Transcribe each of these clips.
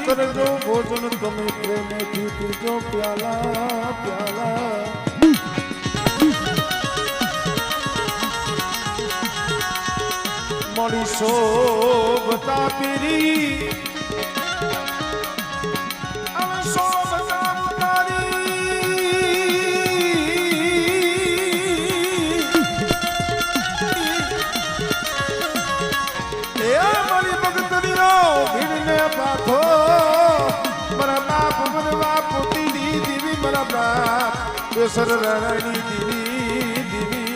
કરજો ભોજન તમે પ્રેમેથી પીજો પ્યાલા પ્યાલા મળી શોભતા પીરી સર રાણી દીવી દીવી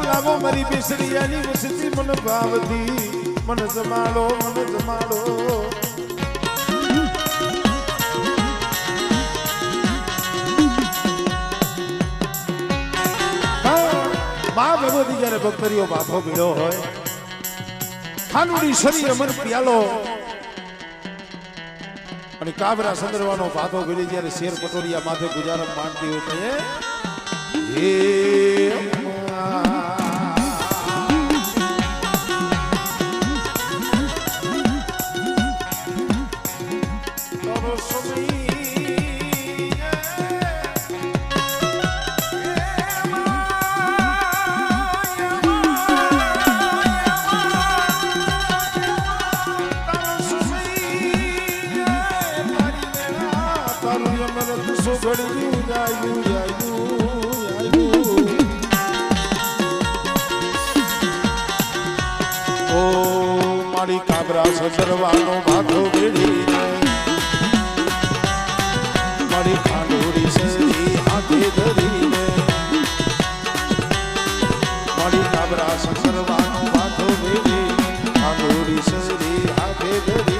લાવો મારી બેસડિયાની વસતી મન ભાવતી મન જમાડો મા ભગવતી જયારે ભક્તરીઓ બાફો ભીડો હોય ખાનુડી શરીર મન પિયાલો અને કાબરા સંદરવાનો બાધો ભીડી જયારે શેર પટોરિયા માથે ગુજારમ માંડતી હોય તો હે મારી કાબરા સદરવાનો ભાથો ભેડી મારી ખાંડોરી સરી હાથે ધરીને મારી કાબરા સદરવાનો ભાથો ભેડી ખાંડોરી સરી હાથે ધરીને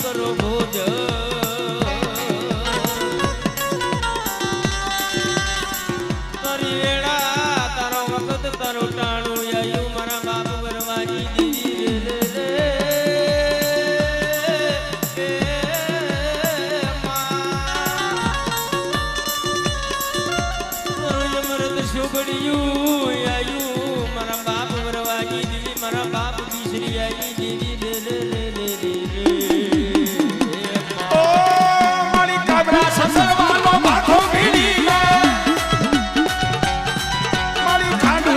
કરો ભોજ તારી વેળા તારો વખત તારો ટાણું આયું મારા બાપ વરવાજી દીદી રે શુભડિયું આયું મારા બાપ વરવાજી દીદી મારા બાપ દીસરી આઈ દીદી રે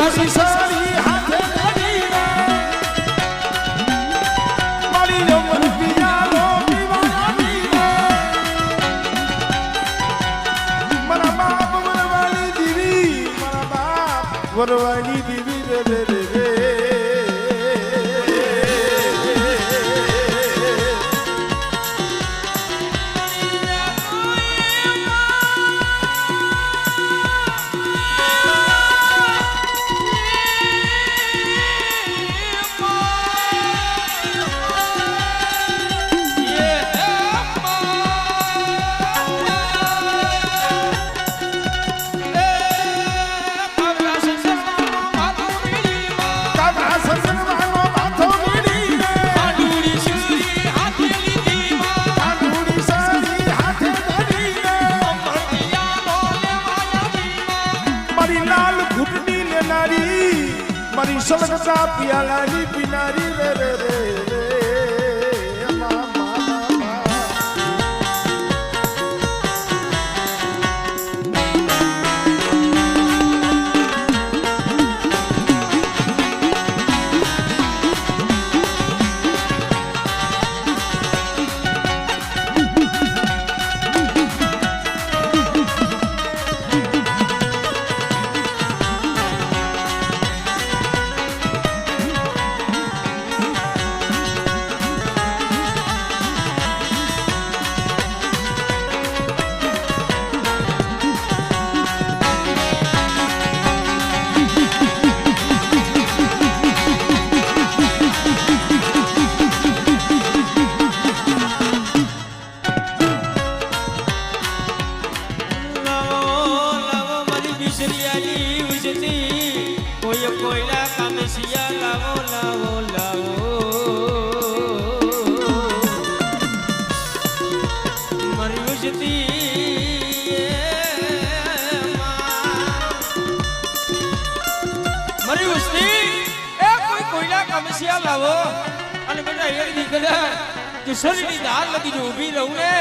કાઢુડી સારી હાથે ધરીને મારી રમણ પિયાલો પીવાડીને મારા બાપ વરવાળી દીવી મારા બાપ વરવાળી દીવી રે રે રે રે મારી સલગતા પિયાલાની પીનારી રે રે રે રે કોયલા કામસિયા લાવો લાવો લાવો મારી ઉજતી મારી ઉજતી એ કોઈ કોયલા કામસિયા લાવો અને બેટા એક દીકરા જો શરીરની ધાર લગી જો ઊભી રહું ને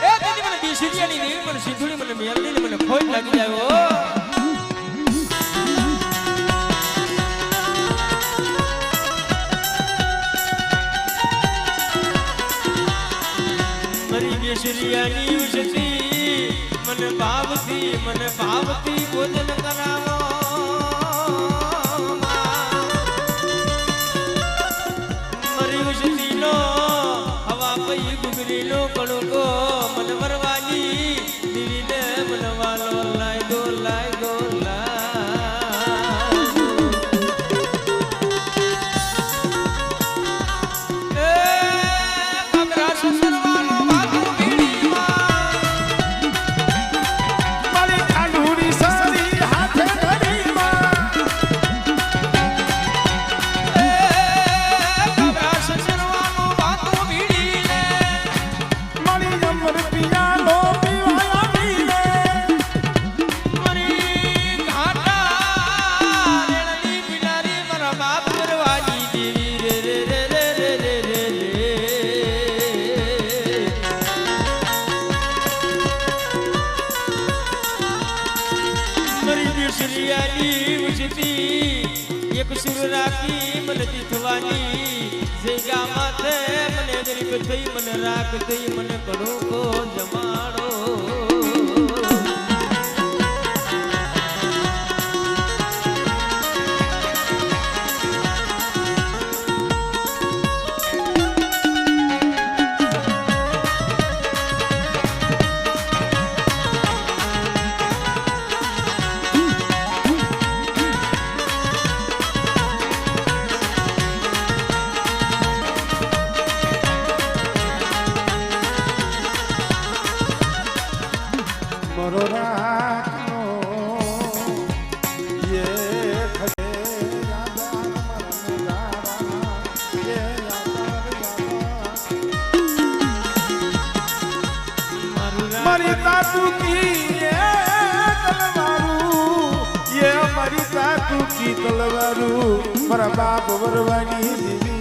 એ દીદી મને બીસરિયાની દેવી મને સિંધુડી મને મેલડીને મને ખોઈ લાગી જાય શ્રીયાની ઉજતી મને ભાવથી ભોજન કરાવો મારી ઉજતીનો હવા પઈ ગુગરીનો કણકો મન વરવાની દીવીને મનવાલો લાય દો એક સુર રાખી મને તીથવાની જેગા માથે મને ગરીબ થઈ મને રાખ થઈ મને કડો જમાડો મારી તાતુ કી તલવારું ये મારી તાતુ કી તલવારું મારા બાપ વરવાની દીવી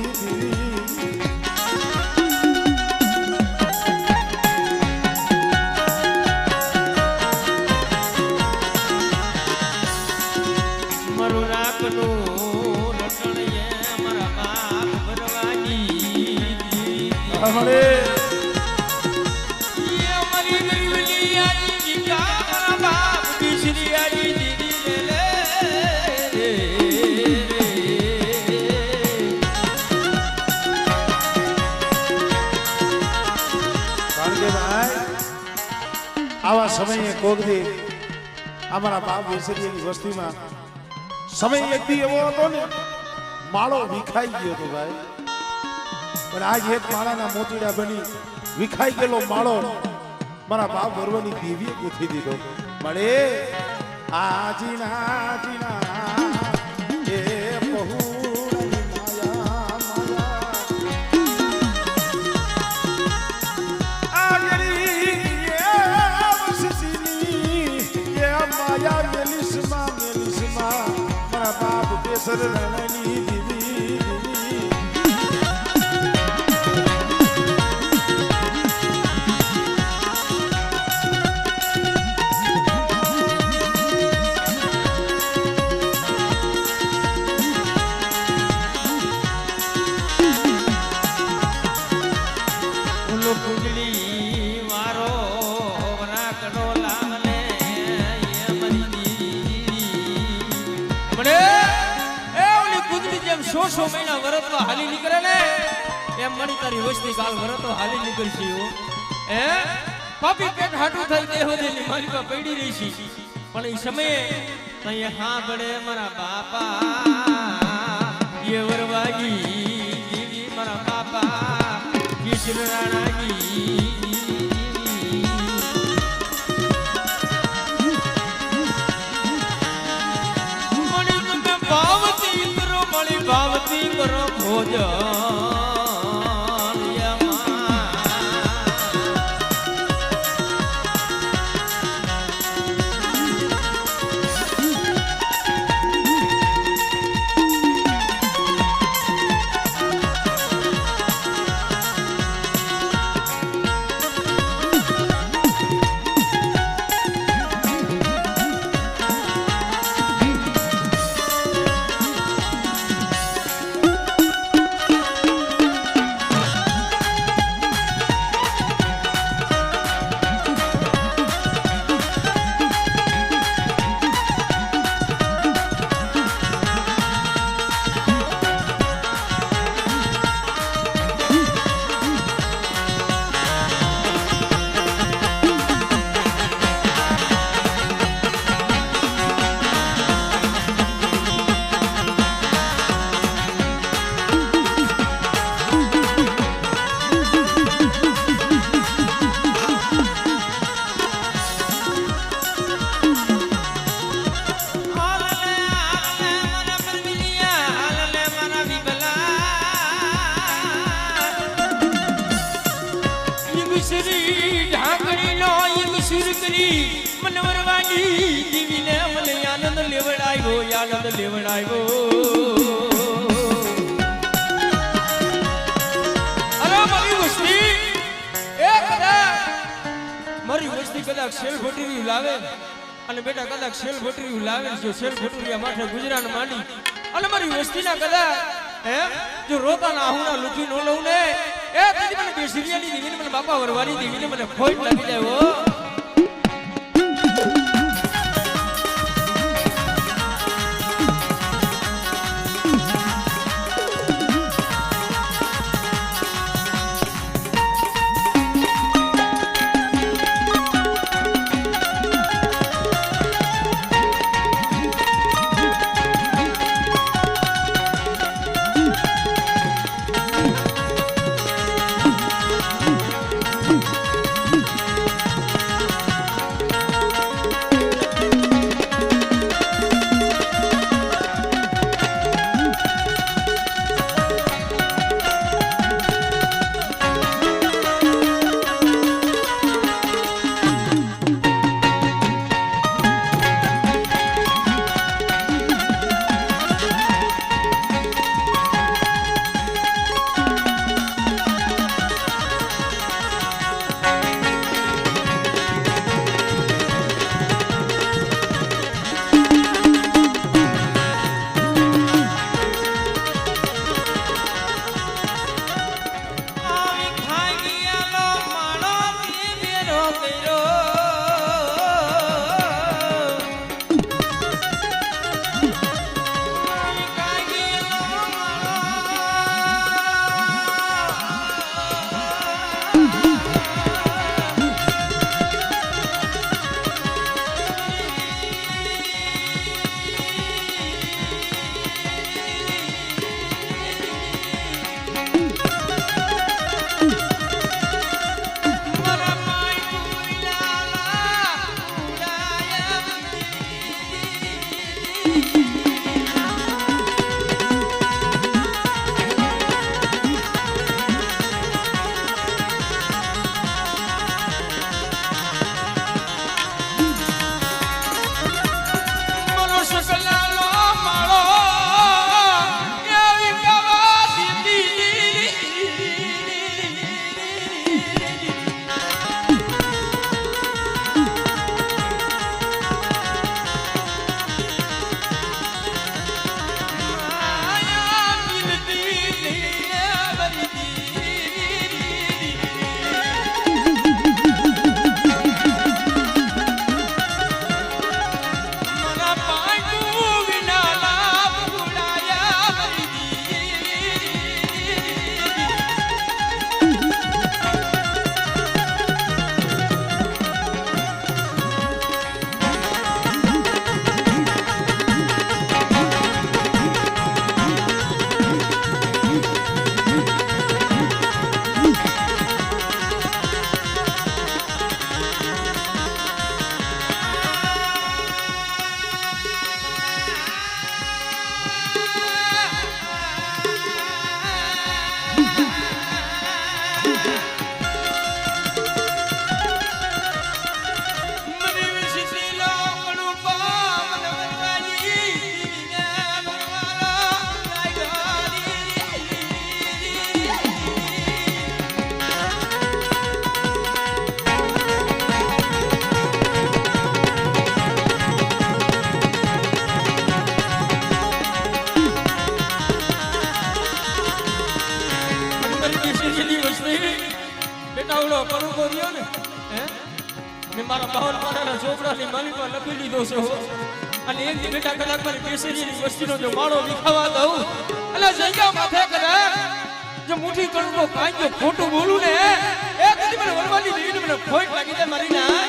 મારું રાખ બાપનું રટણ એ મારા બાપ ભરવાની અમારે અમારી ગરીબની આજી જીકા મારા બાપ બિસરી આજી દીદી લે કારણ કે ભાઈ આવા સમયે કોગદી અમારા બાપ વિસરીની વસ્તીમાં સમય એક દી એવો હતો ને માળો વિખાઈ ગયો હતો ભાઈ પણ આજ એક માળાના મોતીડા બની વિખાઈ ગયેલો માળો મારા બાપ ગર્વની દેવીએ ગૂંથી દીધો મળે આજીના એ પહુની માયા માયા મેલિસમાં મારા બાપ કેસર રણની દીદી સો મહિના વરતવા હાલી નીકળે ને એમ મણી તારી વસ્તી કાલ વરતવા હાલી નીકળશે હે પાપી પેટ હાટું થઈ દેહો દેની મારી પા પડી રહી છે પણ એ સમયે તઈ હા બડે મારા બાપા એ વરવાગી દેવી મારા બાપા કિશન રાણાગી ભાવતી કરો ભોજન આનંદ લેવડાયો અરે મારી વસ્તી મારી વસ્તી કદાચ શેલ ભોટરી લાવે અને બેટા કદાચ શેલ ભોટરી લાવે જો શેલ ભોટરીયા માથે ગુજરાન માંડી અને મારી વસ્તીના કદાચ હે જો રોતાના આહુના લુખી નો લઉં ને એ તેથી મને બેસરિયાની દીવીને મને બાપા વરવાની દીવીને મને ફોઈટ લાગી જાય હો મારા 52 પાનાના ચોપડાની માલિકમાં લખી લીધો છે હો. અને એક દી બેટા કદાચ મારી બેસરીની વસ્તીનો જો માળો વિખાવા દઉં એટલે જગ્યા માથે કદાચ જો મુઠ્ઠી કણકો કાંઈ ખોટું બોલું ને એ કદી મને વરવાની દેવીને મને ખોટ લાગી દે મારી ના.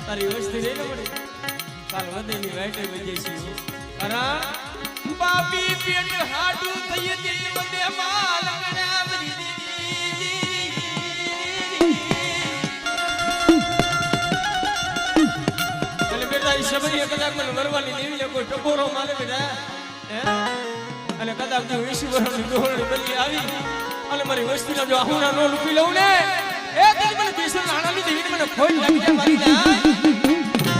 તારી વસ્તી રહી ને મળી કાલ વધેની વાઈટે વજે છે અરા બાપી પેટ હાડું થઈ તે બધે માલ ગણાવરી એટલે બેટા ઈ સબરી કદાચ મને વરવાની દેવી લે કોઈ ટકોરો મારે બેટા હે અને કદાચ જો 20 વર્ષની ડોહળી બદલી આવી અને મારી વસ્તીના જો આહુના નો લૂપી લઉં ને એ કદી મને બેસર નાણાની દેવીને મને ખોટ લાગી જાય મારી ના.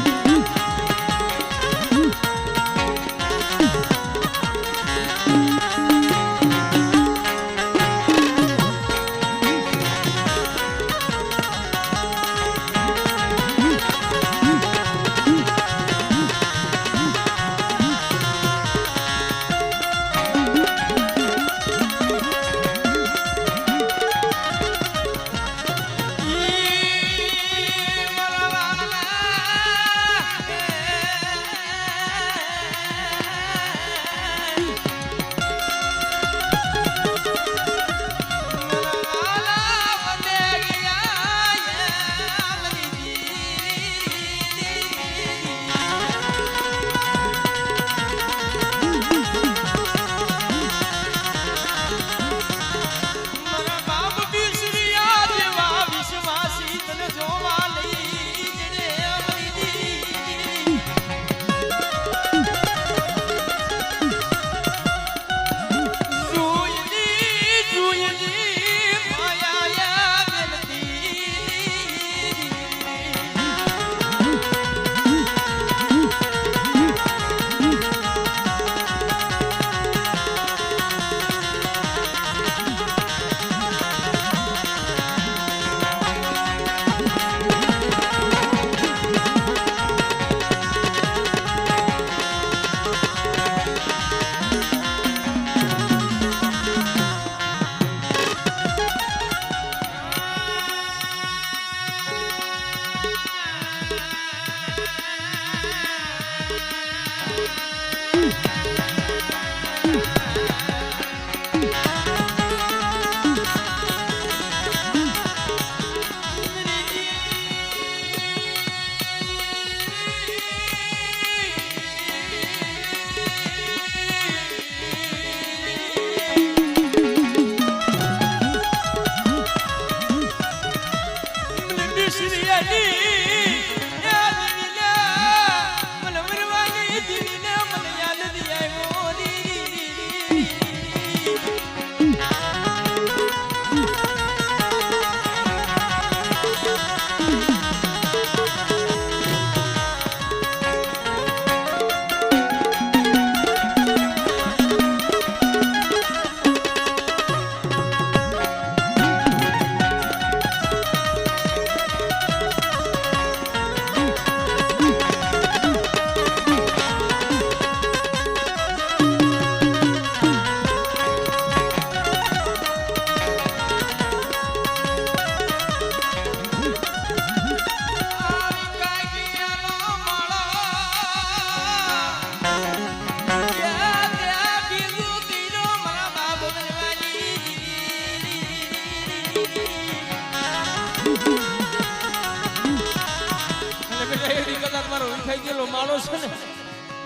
મારો વિખાઈ ગયેલો માણસ છે ને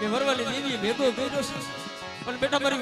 એ વરવાલી દેવી ભેગો કર્યો છે પણ બેટા મારી